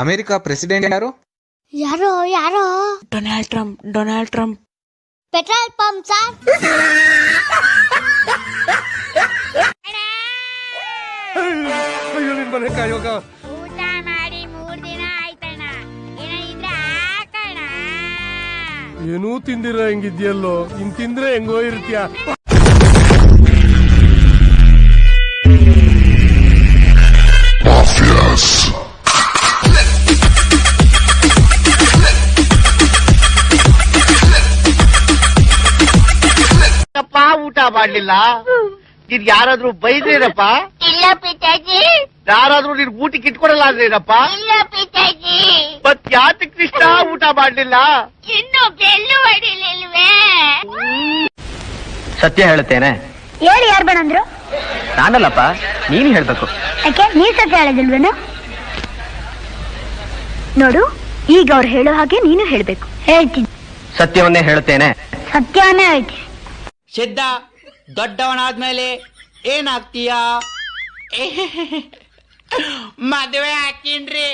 America president ಯಾರು? ಯಾರೋ ಯಾರೋ Donald Trump. Petrol pump sir. ಊಟ ಮಾಡಿ 3 ದಿನ ಆಯ್ತಣ್ಣ. ಏನಾದ್ರೆ ಹಾಕಣ. ಏನೂ ತಿಂದಿರ ಹೆಂಗಿದ್ಯಲ್ಲೋ, ಇನ್ ತಿಂದ್ರೆ ಹೆಂಗೋ ಇರ್ತೀಯ. ಊಟ ಮಾಡ್ಲಿಲ್ಲ, ನೀನ್ ಯಾರಾದ್ರೂ ಬೈದ್ರೇನಪ್ಪ? ಇಲ್ಲ ಪಿತಾಜಿ. ಯಾರಾದ್ರೂ ನೀನ್ ಊಟಕ್ಕೆ ಇಟ್ಕೊಡಲ್ಲ ಅಂದ್ರೇನಪ್ಪ? ಇಲ್ಲ ಪಿತಾಜಿ. ಮತ್ ಯಾತಕ್ ಕೃಷ್ಣ ಊಟ ಮಾಡ್ಲಿಲ್ಲ? ಇನ್ನು ಬೆಲ್ಲು ಹೊಡಿಲಿಲ್ವೇ? ಸತ್ಯ ಹೇಳುತ್ತೇನೆ. ಹೇಳಿ, ಯಾರು ಬೇಡಂದ್ರು? ನಾನಲ್ಲಪ್ಪ, ನೀನು ಹೇಳ್ಬೇಕು. ಯಾಕೆ ನೀ ಸತ್ಯ ಹೇಳೋದಿಲ್ವೇನು? ನೋಡು, ಈಗ ಅವ್ರು ಹೇಳೋ ಹಾಗೆ ನೀನು ಹೇಳ್ಬೇಕು. ಹೇಳ್ತೀನಿ. ಸತ್ಯವನ್ನೇ ಹೇಳುತ್ತೇನೆ. ಸತ್ಯವನ್ನೇ ಹೇಳ್ತೀನಿ. ಸಿದ್ಧ ದೊಡ್ಡವನಾದ್ಮೇಲೆ ಏನಾಗ್ತೀಯಾ? ಮದುವೆ ಹಾಕಿನ್ರಿ.